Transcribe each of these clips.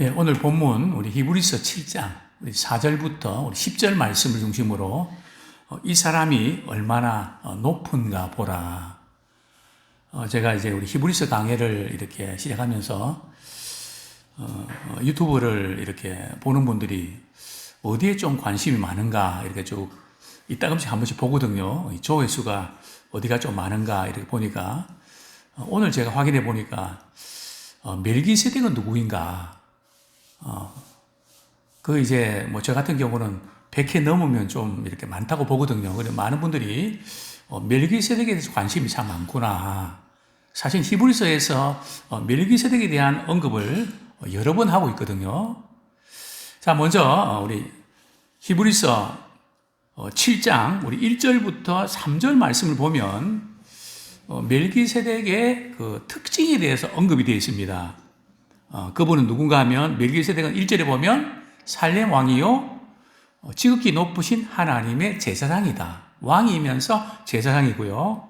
예, 오늘 본문 우리 히브리서 7장 우리 4절부터 우리 10절 말씀을 중심으로 이 사람이 얼마나 높은가 보라. 제가 이제 우리 히브리서 강해를 이렇게 시작하면서 유튜브를 이렇게 보는 분들이 어디에 좀 관심이 많은가 이렇게 쭉 이따금씩 한 번씩 보거든요. 조회수가 어디가 좀 많은가 이렇게 보니까 오늘 제가 확인해 보니까 멜기세덱은 누구인가? 이제 뭐 저 같은 경우는 100회 넘으면 좀 이렇게 많다고 보거든요. 그래서 많은 분들이 멜기세덱에 대해서 관심이 참 많구나. 사실 히브리서에서 멜기세덱에 대한 언급을 여러 번 하고 있거든요. 자, 먼저 우리 히브리서 7장 우리 1절부터 3절 말씀을 보면 멜기세덱의 그 특징에 대해서 언급이 되어 있습니다. 그분은 누군가 하면 멜기세덱은 1절에 보면 살렘 왕이요 지극히 높으신 하나님의 제사장이다. 왕이면서 제사장이고요.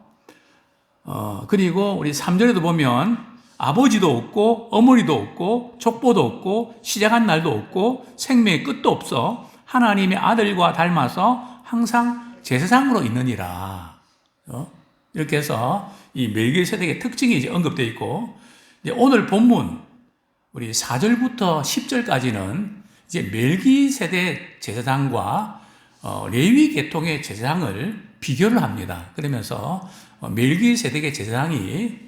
그리고 우리 3절에도 보면 아버지도 없고 어머니도 없고 족보도 없고 시작한 날도 없고 생명의 끝도 없어 하나님의 아들과 닮아서 항상 제사장으로 있느니라. 이렇게 해서 이 멜기세덱의 특징이 이제 언급되어 있고, 이제 오늘 본문 우리 4절부터 10절까지는 이제 멜기세덱 제사장과 레위 계통의 제사장을 비교를 합니다. 그러면서 멜기세덱의 제사장이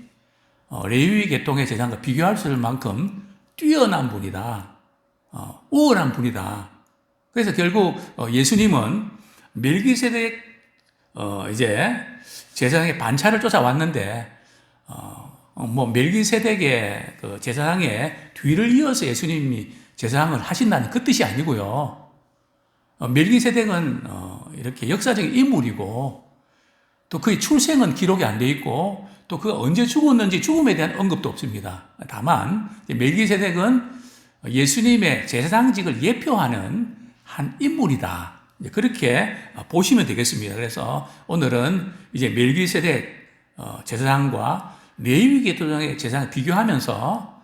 레위 계통의 제사장과 비교할 수 있을 만큼 뛰어난 분이다. 우월한 분이다. 그래서 결국 예수님은 멜기세덱 이제 제사장의 반차를 쫓아왔는데 멜기세덱의 그 제사장의 뒤를 이어서 예수님이 제사장을 하신다는 그 뜻이 아니고요. 멜기세덱은 이렇게 역사적인 인물이고 또 그의 출생은 기록이 안 돼 있고 또 그가 언제 죽었는지 죽음에 대한 언급도 없습니다. 다만 멜기세덱은 예수님의 제사장직을 예표하는 한 인물이다. 그렇게 보시면 되겠습니다. 그래서 오늘은 이제 멜기세덱 제사장과 레위 계통의 제사장을 비교하면서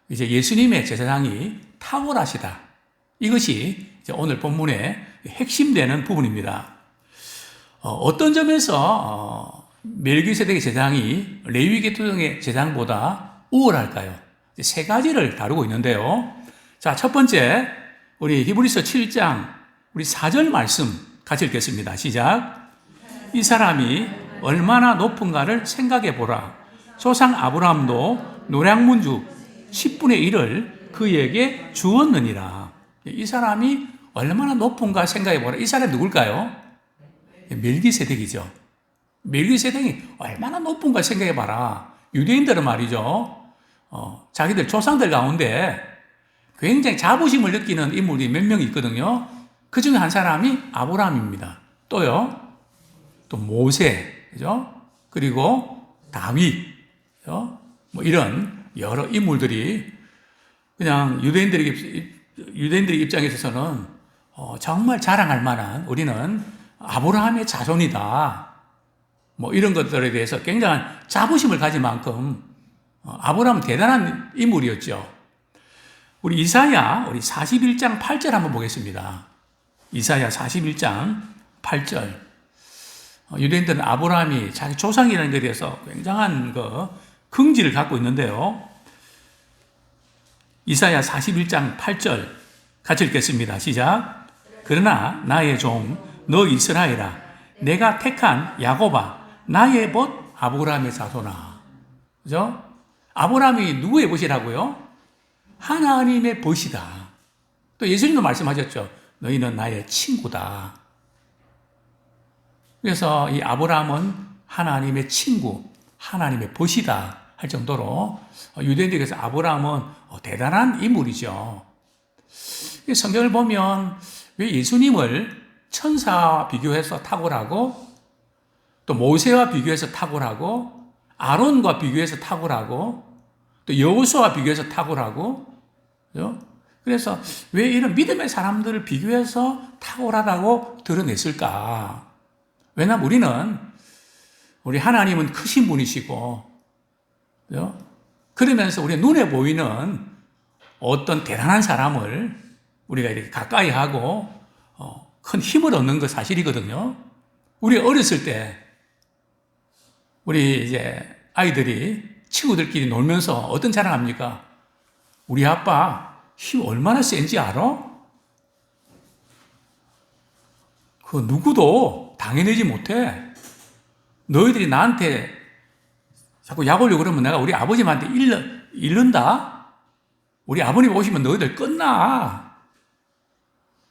이제 예수님의 제사장이 탁월하시다. 이것이 이제 오늘 본문의 핵심되는 부분입니다. 어떤 점에서 멜기세덱의 제사장이 레위 계통의 제사장보다 우월할까요? 세 가지를 다루고 있는데요. 자, 첫 번째 우리 히브리서 7장 우리 4절 말씀 같이 읽겠습니다. 시작. 이 사람이 얼마나 높은가를 생각해 보라. 조상 아브라함도 노량문주 10분의 1을 그에게 주었느니라. 이 사람이 얼마나 높은가 생각해 보라. 이 사람이 누굴까요? 멜기세덱이죠. 멜기세덱이 얼마나 높은가 생각해 봐라. 유대인들은 말이죠. 자기들 조상들 가운데 굉장히 자부심을 느끼는 인물이 몇 명 있거든요. 그 중에 한 사람이 아브라함입니다. 또요, 또 모세, 그죠? 그리고 다윗, 그죠? 뭐 이런 여러 인물들이 그냥 유대인들의 입장에 있어서는 정말 자랑할 만한 우리는 아브라함의 자손이다. 뭐 이런 것들에 대해서 굉장한 자부심을 가진 만큼 아브라함은 대단한 인물이었죠. 우리 이사야 우리 41장 8절 한번 보겠습니다. 이사야 41장 8절. 유대인들은 아브라함이 자기 조상이라는 것에 대해서 굉장한 긍지를 갖고 있는데요. 이사야 41장 8절 같이 읽겠습니다. 시작. 그러나 나의 종 너 이스라엘아 내가 택한 야곱아 나의 벗 아브라함의 자손아. 그죠? 아브라함이 누구의 벗이라고요? 하나님의 벗이다. 또 예수님도 말씀하셨죠. 너희는 나의 친구다. 그래서 이 아브라함은 하나님의 친구, 하나님의 벗이다 할 정도로 유대인들에게서 아브라함은 대단한 인물이죠. 성경을 보면 왜 예수님을 천사와 비교해서 탁월하고 또 모세와 비교해서 탁월하고 아론과 비교해서 탁월하고 또 여호수아와 비교해서 탁월하고 그죠? 그래서 왜 이런 믿음의 사람들을 비교해서 탁월하다고 드러냈을까? 왜냐하면 우리 하나님은 크신 분이시고, 그죠? 그러면서 우리 눈에 보이는 어떤 대단한 사람을 우리가 이렇게 가까이 하고 큰 힘을 얻는 거 사실이거든요. 우리 어렸을 때 우리 이제 아이들이 친구들끼리 놀면서 어떤 자랑합니까? 우리 아빠 힘 얼마나 센지 알아? 그 누구도 당해내지 못해. 너희들이 나한테 자꾸 약 올려고 그러면 내가 우리 아버님한테 잃는다? 우리 아버님 오시면 너희들 끝나.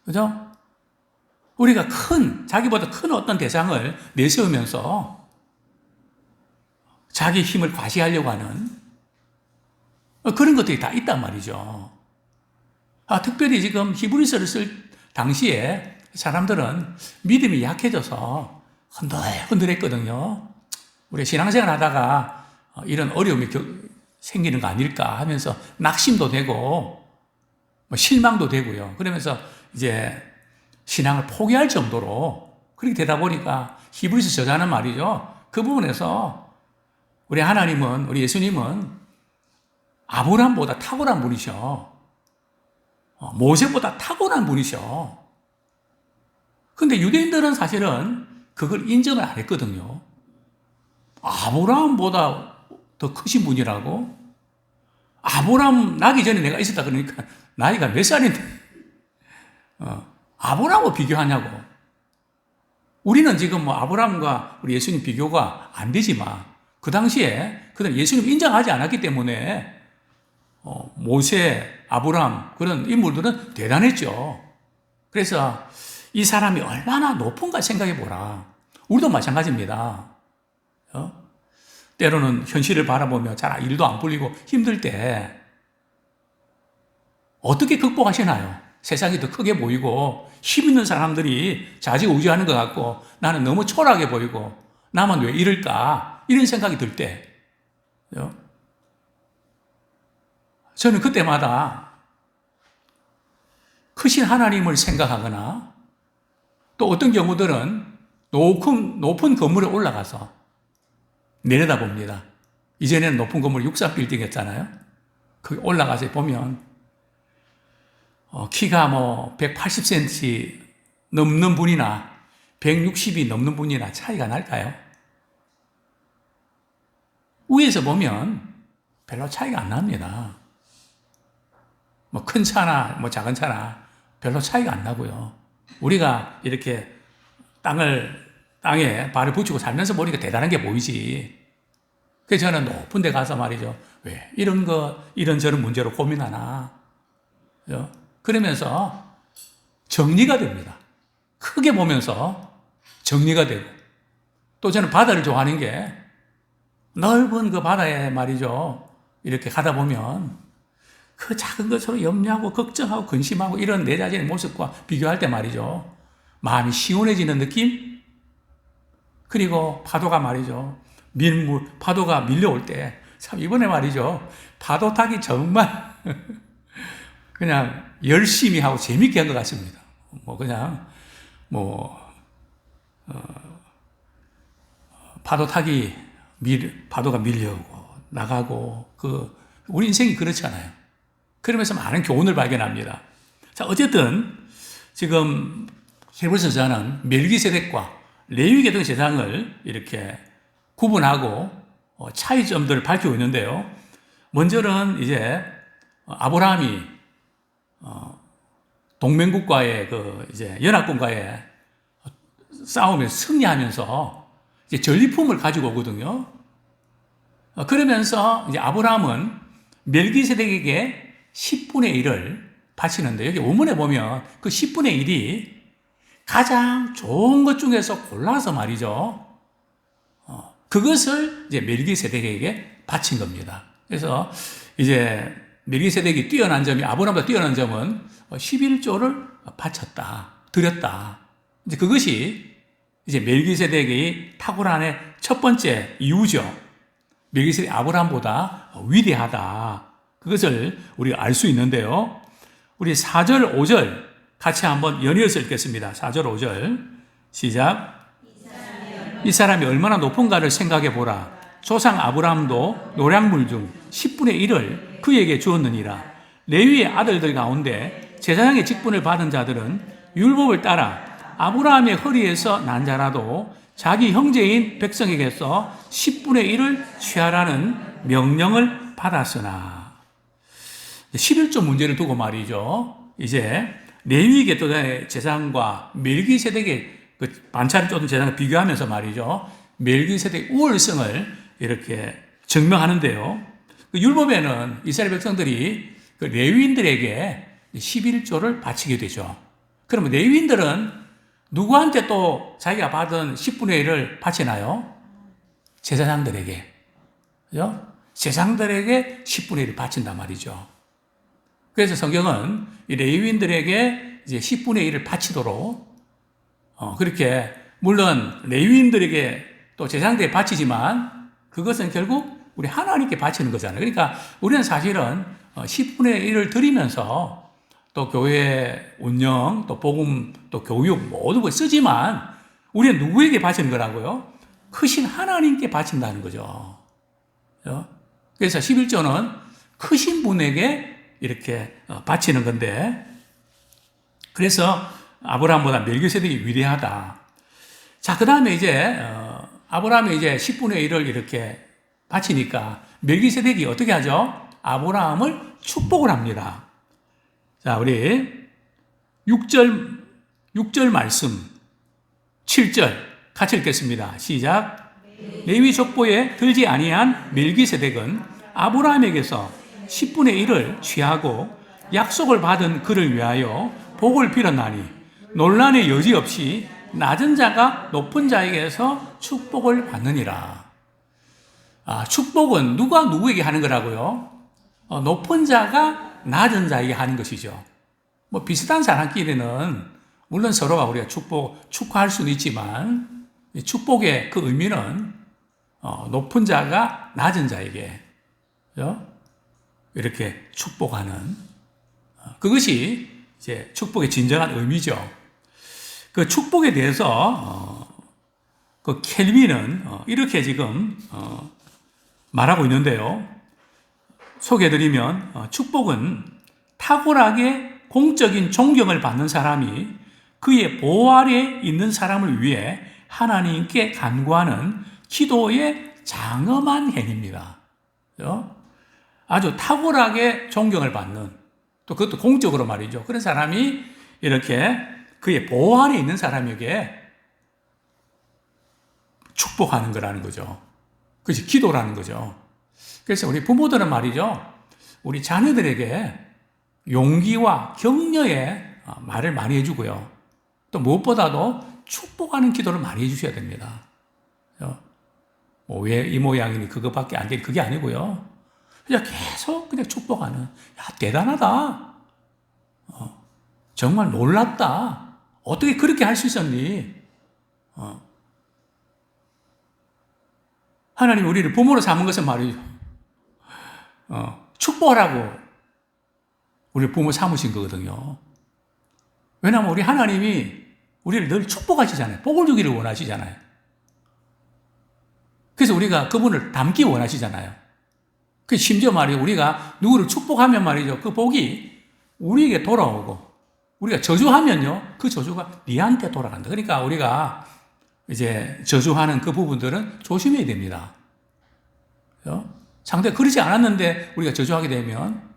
그죠? 우리가 자기보다 큰 어떤 대상을 내세우면서 자기 힘을 과시하려고 하는 그런 것들이 다 있단 말이죠. 특별히 지금 히브리서를 쓸 당시에 사람들은 믿음이 약해져서 흔들흔들했거든요. 우리 신앙생활 하다가 이런 어려움이 생기는 거 아닐까 하면서 낙심도 되고 실망도 되고요. 그러면서 이제 신앙을 포기할 정도로 그렇게 되다 보니까 히브리서 저자는 말이죠. 그 부분에서 우리 하나님은, 우리 예수님은 아브라함보다 탁월한 분이셔. 모세보다 탁월한 분이셔. 근데 유대인들은 사실은 그걸 인정을 안 했거든요. 아브라함보다 더 크신 분이라고? 아브라함 나기 전에 내가 있었다 그러니까 나이가 몇 살인데 아브라함하고 비교하냐고. 우리는 지금 뭐 아브라함과 우리 예수님 비교가 안 되지만 그 당시에 그들은 예수님 인정하지 않았기 때문에 모세, 아브라함 그런 인물들은 대단했죠. 그래서 이 사람이 얼마나 높은가 생각해 보라. 우리도 마찬가지입니다. 때로는 현실을 바라보며 잘 일도 안 풀리고 힘들 때 어떻게 극복하시나요? 세상이 더 크게 보이고 힘 있는 사람들이 좌지우지하는 것 같고 나는 너무 초라하게 보이고 나만 왜 이럴까? 이런 생각이 들 때 저는 그때마다 크신 하나님을 생각하거나 또 어떤 경우들은 높은 건물에 올라가서 내려다봅니다. 이전에는 높은 건물 63빌딩이었잖아요. 거기 올라가서 보면 키가 뭐 180cm 넘는 분이나 160이 넘는 분이나 차이가 날까요? 위에서 보면 별로 차이가 안 납니다. 뭐 큰 차나 뭐 작은 차나 별로 차이가 안 나고요. 우리가 이렇게 땅에 발을 붙이고 살면서 보니까 대단한 게 보이지. 그래서 저는 높은 데 가서 말이죠. 왜 이런저런 문제로 고민하나. 그러면서 정리가 됩니다. 크게 보면서 정리가 되고. 또 저는 바다를 좋아하는 게 넓은 그 바다에 말이죠. 이렇게 가다 보면 그 작은 것으로 염려하고 걱정하고 근심하고 이런 내 자신의 모습과 비교할 때 말이죠. 마음이 시원해지는 느낌? 그리고 파도가 말이죠. 파도가 밀려올 때, 참, 이번에 말이죠. 파도 타기 정말 그냥 열심히 하고 재밌게 한 것 같습니다. 파도 타기, 파도가 밀려오고, 나가고, 우리 인생이 그렇잖아요. 그러면서 많은 교훈을 발견합니다. 자, 어쨌든, 지금 히브리서 저자는 멜기세덱과 레위계동 제사장을 이렇게 구분하고 차이점들을 밝히고 있는데요. 먼저는 이제 아브라함이 동맹국과의 이제 연합군과의 싸움에 승리하면서 이제 전리품을 가지고 오거든요. 그러면서 이제 아브라함은 멜기세덱에게 10분의 1을 바치는데 여기 원문에 보면 그 10분의 1이 가장 좋은 것 중에서 골라서 말이죠. 그것을 이제 멜기세덱에게 바친 겁니다. 그래서 이제 멜기세덱이 뛰어난 점이 아브라함보다 뛰어난 점은 11조를 바쳤다, 드렸다. 이제 그것이 이제 멜기세덱의 탁월함의 첫 번째 이유죠. 멜기세덱이 아브라함보다 위대하다. 그것을 우리가 알 수 있는데요. 우리 4절, 5절 같이 한번 연이어서 읽겠습니다. 4절, 5절 시작. 이 사람이 얼마나 높은가를 생각해 보라. 조상 아브라함도 노량물 중 10분의 1을 그에게 주었느니라. 레위의 아들들 가운데 제사장의 직분을 받은 자들은 율법을 따라 아브라함의 허리에서 난 자라도 자기 형제인 백성에게서 10분의 1을 취하라는 명령을 받았으나 11조 문제를 두고 말이죠. 이제 레위 계통의 제사장과 멜기세덱의 그 반차를 쫓은 제사장을 비교하면서 말이죠. 멜기세덱의 우월성을 이렇게 증명하는데요. 그 율법에는 이스라엘 백성들이 그 레위인들에게 11조를 바치게 되죠. 그러면 레위인들은 누구한테 또 자기가 받은 10분의 1을 바치나요? 제사장들에게. 그죠? 제사장들에게 10분의 1을 바친단 말이죠. 그래서 성경은 이 레위인들에게 이제 10분의 1을 바치도록 그렇게 물론 레위인들에게 또 제사장들에게 바치지만 그것은 결국 우리 하나님께 바치는 거잖아요. 그러니까 우리는 사실은 10분의 1을 드리면서 또 교회 운영, 또 복음, 또 교육 모두 쓰지만 우리는 누구에게 바치는 거라고요? 크신 하나님께 바친다는 거죠. 그래서 11조는 크신 분에게 이렇게 바치는 건데 그래서 아브라함보다 멜기세덱이 위대하다. 자, 그 다음에 이제 아브라함이 이제 10분의 1을 이렇게 바치니까 멜기세덱이 어떻게 하죠? 아브라함을 축복을 합니다. 자, 우리 6절 말씀 7절 같이 읽겠습니다. 시작. 레위 족보에 들지 아니한 멜기세덱은 아브라함에게서 10분의 1을 취하고 약속을 받은 그를 위하여 복을 빌었나니 논란의 여지 없이 낮은 자가 높은 자에게서 축복을 받느니라. 축복은 누가 누구에게 하는 거라고요? 높은 자가 낮은 자에게 하는 것이죠. 뭐 비슷한 사람끼리는 물론 서로가 우리가 축하할 수는 있지만 축복의 그 의미는 높은 자가 낮은 자에게 이렇게 축복하는 그것이 이제 축복의 진정한 의미죠. 그 축복에 대해서 그 켈빈은 이렇게 지금 말하고 있는데요. 소개해드리면 축복은 탁월하게 공적인 존경을 받는 사람이 그의 보호 아래 있는 사람을 위해 하나님께 간구하는 기도의 장엄한 행위입니다. 아주 탁월하게 존경을 받는 또 그것도 공적으로 말이죠. 그런 사람이 이렇게 그의 보호 아래 있는 사람에게 축복하는 거라는 거죠. 그것이 기도라는 거죠. 그래서 우리 부모들은 말이죠. 우리 자녀들에게 용기와 격려의 말을 많이 해주고요. 또 무엇보다도 축복하는 기도를 많이 해주셔야 됩니다. 왜 이 모양이니 그것밖에 안 돼. 그게 아니고요. 그냥 계속 그냥 축복하는. 야, 대단하다. 정말 놀랍다. 어떻게 그렇게 할 수 있었니? 하나님 우리를 부모로 삼은 것은 말이죠. 축복하라고 우리 부모 삼으신 거거든요. 왜냐하면 우리 하나님이 우리를 늘 축복하시잖아요. 복을 주기를 원하시잖아요. 그래서 우리가 그분을 닮기 원하시잖아요. 그 심지어 말이죠. 우리가 누구를 축복하면 말이죠. 그 복이 우리에게 돌아오고 우리가 저주하면요. 그 저주가 니한테 돌아간다. 그러니까 우리가 이제 저주하는 그 부분들은 조심해야 됩니다. 상대가 그러지 않았는데 우리가 저주하게 되면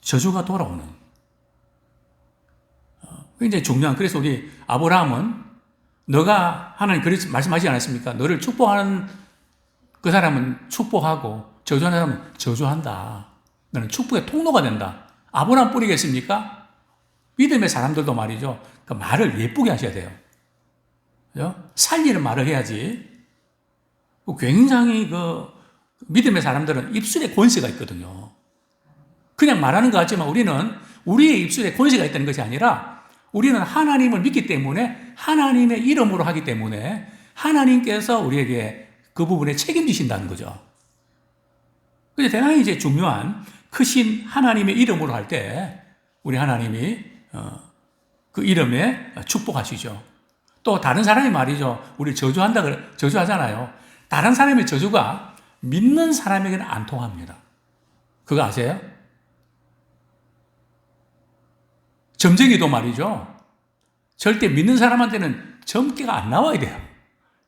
저주가 돌아오는. 굉장히 중요한. 그래서 우리 아브라함은 너가 하나님 그렇게 말씀하지 않았습니까? 너를 축복하는 그 사람은 축복하고 저주하는 사람은 저주한다. 너는 축복의 통로가 된다. 아브라함 뿌리겠습니까? 믿음의 사람들도 말이죠. 그 말을 예쁘게 하셔야 돼요. 살리는 말을 해야지. 굉장히 그 믿음의 사람들은 입술에 권세가 있거든요. 그냥 말하는 것 같지만 우리는 우리의 입술에 권세가 있다는 것이 아니라 우리는 하나님을 믿기 때문에 하나님의 이름으로 하기 때문에 하나님께서 우리에게 그 부분에 책임지신다는 거죠. 근데 대단히 이제 중요한 크신 하나님의 이름으로 할 때 우리 하나님이 그 이름에 축복하시죠. 또 다른 사람이 말이죠. 우리 저주하잖아요. 다른 사람의 저주가 믿는 사람에게는 안 통합니다. 그거 아세요? 점쟁이도 말이죠. 절대 믿는 사람한테는 점괘가 안 나와야 돼요.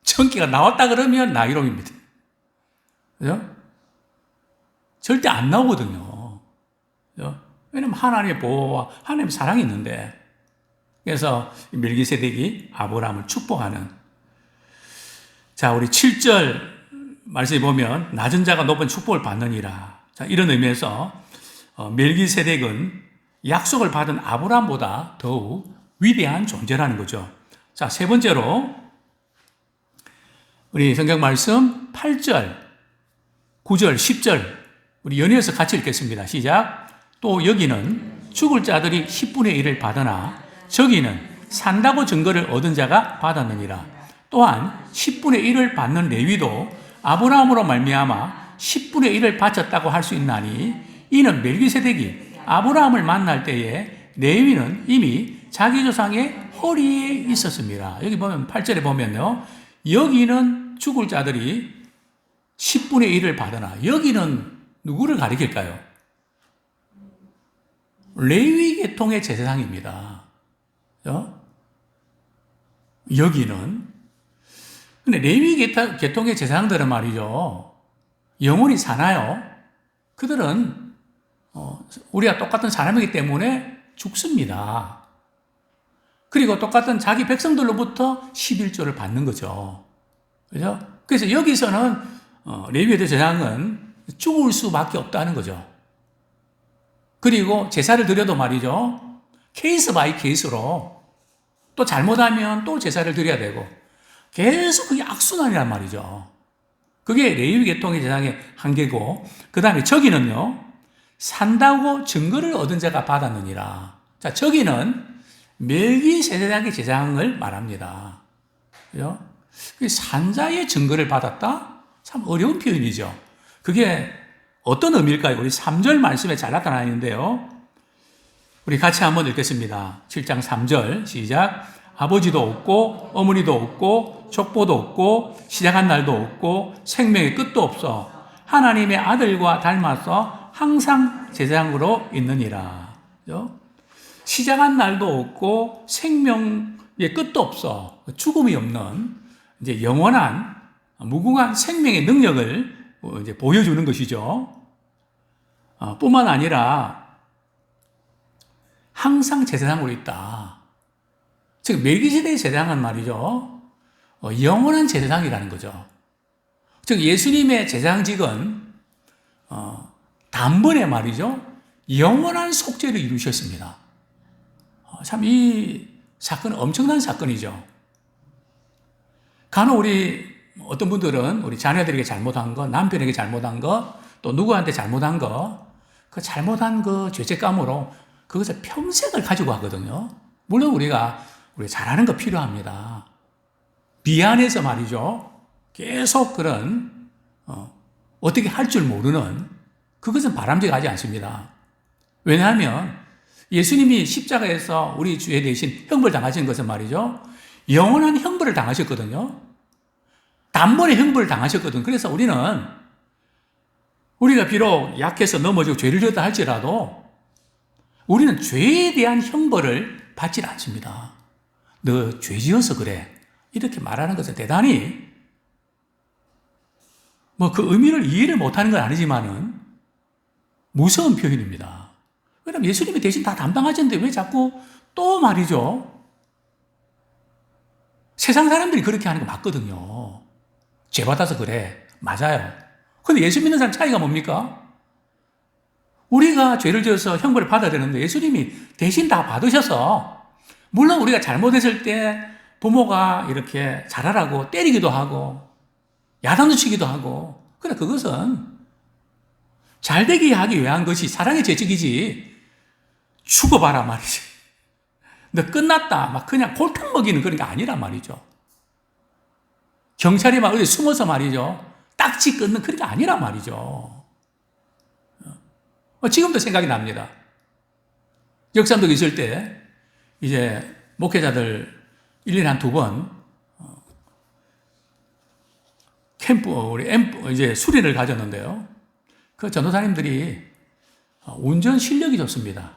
점괘가 나왔다 그러면 나이롱입니다. 그죠? 절대 안 나오거든요. 그죠? 왜냐면 하나님의 보호와 하나님의 사랑이 있는데. 그래서 멜기세덱이 아브라함을 축복하는. 자, 우리 7절 말씀에 보면 낮은 자가 높은 축복을 받느니라. 자, 이런 의미에서 멜기세덱은 약속을 받은 아브라함보다 더욱 위대한 존재라는 거죠. 자, 세 번째로 우리 성경 말씀 8절, 9절, 10절 우리 연이어서 같이 읽겠습니다. 시작. 또 여기는 죽을 자들이 10분의 1을 받으나 저기는 산다고 증거를 얻은 자가 받았느니라. 또한 10분의 1을 받는 레위도 아브라함으로 말미암아 10분의 1을 바쳤다고 할 수 있나니 이는 멜기세덱이 아브라함을 만날 때에 레위는 이미 자기 조상의 허리에 있었습니다. 여기 보면 8절에 보면요. 여기는 죽을 자들이 10분의 1을 받으나 여기는 누구를 가리킬까요? 레위 계통의 제사장입니다. 여기는 근데 레위 계통의 제사장들은 말이죠. 영원히 사나요? 그들은 우리가 똑같은 사람이기 때문에 죽습니다. 그리고 똑같은 자기 백성들로부터 11조를 받는 거죠. 그죠? 그래서 여기서는 레위의 제사장은 죽을 수밖에 없다는 거죠. 그리고 제사를 드려도 말이죠. 케이스 바이 케이스로 또 잘못하면 또 제사를 드려야 되고 계속 그게 악순환이란 말이죠. 그게 레위 계통의 제사장의 한계고 그 다음에 저기는요. 산다고 증거를 얻은 자가 받았느니라. 자, 저기는 멜기세덱의 제사장을 말합니다. 그죠? 산자의 증거를 받았다? 참 어려운 표현이죠. 그게 어떤 의미일까요? 우리 3절 말씀에 잘 나타나 있는데요. 우리 같이 한번 읽겠습니다. 7장 3절 시작. 아버지도 없고 어머니도 없고 족보도 없고 시작한 날도 없고 생명의 끝도 없어 하나님의 아들과 닮아서 항상 제사장으로 있느니라. 그죠? 시작한 날도 없고 생명의 끝도 없어 죽음이 없는 이제 영원한 무궁한 생명의 능력을 이제 보여주는 것이죠. 뿐만 아니라 항상 제사장으로 있다. 즉 멜기세덱의 제사장은 말이죠. 영원한 제사장이라는 거죠. 즉 예수님의 제사장직은 단번에 말이죠. 영원한 속죄를 이루셨습니다. 참 이 사건은 엄청난 사건이죠. 간혹 우리 어떤 분들은 우리 자녀들에게 잘못한 것, 남편에게 잘못한 것, 또 누구한테 잘못한 것, 그 잘못한 그 죄책감으로 그것을 평생을 가지고 가거든요. 물론 우리가 잘하는 거 필요합니다. 미안해서 말이죠. 계속 그런 어떻게 할 줄 모르는 그것은 바람직하지 않습니다. 왜냐하면 예수님이 십자가에서 우리 주에 대신 형벌 당하신 것은 말이죠. 영원한 형벌을 당하셨거든요. 단번에 형벌을 당하셨거든. 그래서 우리가 비록 약해서 넘어지고 죄를 지었다 할지라도 우리는 죄에 대한 형벌을 받지 않습니다. 너 죄 지어서 그래. 이렇게 말하는 것은 대단히 그 의미를 이해를 못하는 건 아니지만은 무서운 표현입니다. 왜냐하면 예수님이 대신 다 담당하셨는데 왜 자꾸 또 말이죠. 세상 사람들이 그렇게 하는 거 맞거든요. 죄 받아서 그래. 맞아요. 근데 예수 믿는 사람 차이가 뭡니까? 우리가 죄를 지어서 형벌을 받아야 되는데 예수님이 대신 다 받으셔서 물론 우리가 잘못했을 때 부모가 이렇게 잘하라고 때리기도 하고 야단도 치기도 하고 그래 그것은 잘되게 하기 위한 것이 사랑의 재직이지 죽어봐라 말이지. 너 끝났다 막 그냥 골탕 먹이는 그런 게 아니란 말이죠. 경찰이 막 어디 숨어서 말이죠. 딱지 끊는 그런 게 아니란 말이죠. 지금도 생각이 납니다. 역삼동 있을 때 이제 목회자들 1년에 한 2번 캠프 이제 수련을 가졌는데요. 그 전도사님들이 운전 실력이 좋습니다.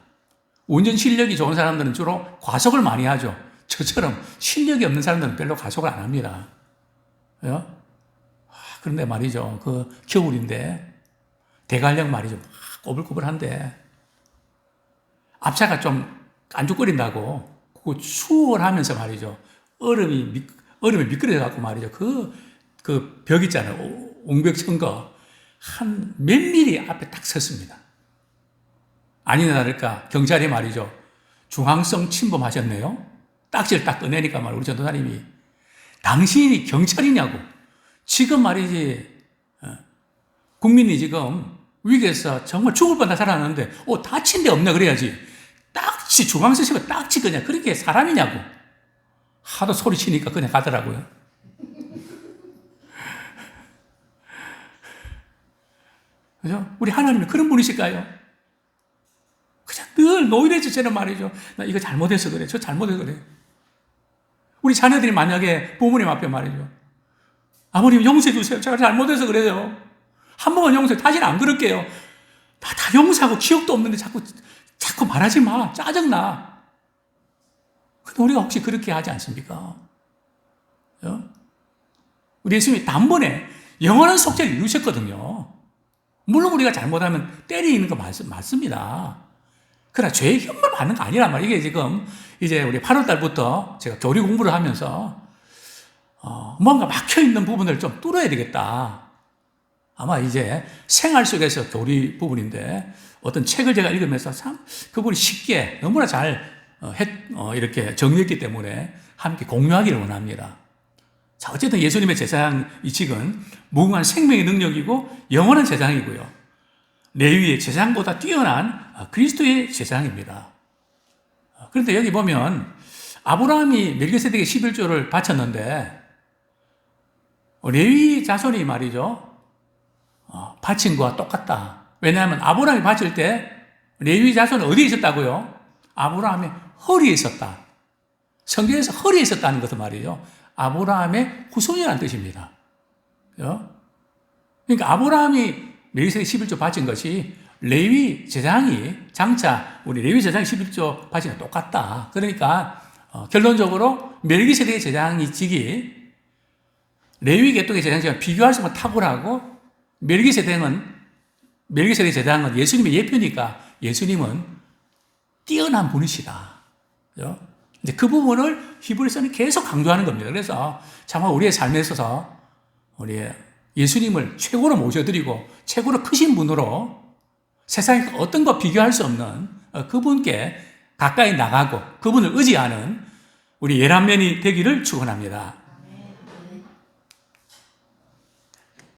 운전 실력이 좋은 사람들은 주로 과속을 많이 하죠. 저처럼 실력이 없는 사람들은 별로 과속을 안 합니다. 그런데 말이죠. 그 겨울인데 대관령 말이죠. 막 꼬불꼬불한데 앞차가 좀 깐죽거린다고 그 추월하면서 말이죠. 얼음이 미끄러져갖고 말이죠. 그 벽 있잖아요. 옹벽 천 거. 한 몇 미리 앞에 딱 섰습니다. 아니나 다를까 경찰이 말이죠. 중앙성 침범하셨네요. 딱지를 딱 꺼내니까 우리 전도사님이 당신이 경찰이냐고. 지금 말이지 국민이 지금 위기에서 정말 죽을 뻔다 살아났는데 다친 데 없네 그래야지. 딱지 중앙성 치면 딱지 그냥 그렇게 사람이냐고. 하도 소리치니까 그냥 가더라고요. 그죠? 우리 하나님이 그런 분이실까요? 그냥 늘 노이래지처럼 말이죠. 나 이거 잘못해서 그래. 저 잘못해서 그래. 우리 자녀들이 만약에 부모님 앞에 말이죠. 아버님 용서해 주세요. 제가 잘못해서 그래요. 한 번만 용서해. 다시는 안 그럴게요. 다 용서하고 기억도 없는데 자꾸 말하지 마. 짜증나. 근데 우리가 혹시 그렇게 하지 않습니까? 우리 예수님이 단번에 영원한 속죄를 이루셨거든요. 물론 우리가 잘못하면 때리는 거 맞습니다. 그러나 죄의 형벌 받는 거 아니란 말이에요. 이게 지금 이제 우리 8월 달부터 제가 교리 공부를 하면서 뭔가 막혀있는 부분을 좀 뚫어야 되겠다. 아마 이제 생활 속에서 교리 부분인데 어떤 책을 제가 읽으면서 참 그분이 쉽게 너무나 잘 이렇게 정리했기 때문에 함께 공유하기를 원합니다. 자, 어쨌든 예수님의 제사장 이직은 무궁한 생명의 능력이고 영원한 제사장이고요. 레위의 제사장보다 뛰어난 그리스도의 제사장입니다. 그런데 여기 보면 아브라함이 멜기세덱의 11조를 바쳤는데 레위 자손이 말이죠. 바친 거와 똑같다. 왜냐하면 아브라함이 바칠 때 레위 자손은 어디에 있었다고요? 아브라함의 허리에 있었다. 성경에서 허리에 있었다는 것은 말이죠. 아브라함의 후손이라는 뜻입니다. 그러니까 아브라함이 멜기세덱 11조 바친 것이 레위 제사장이 장차 우리 레위 제사장이 11조 바친 거 똑같다. 그러니까 결론적으로 멜기세덱의 제사장직이 레위 계통의 제사장직과 비교할 수 없는 탁월하고 멜기세덱의 제사장은 예수님의 예표니까 예수님은 뛰어난 분이시다. 이제 그 부분을 히브리서는 계속 강조하는 겁니다. 그래서 정말 우리의 삶에 있어서 우리 예수님을 최고로 모셔드리고 최고로 크신 분으로 세상에 어떤 것 비교할 수 없는 그분께 가까이 나가고 그분을 의지하는 우리 예람면이 되기를 축원합니다.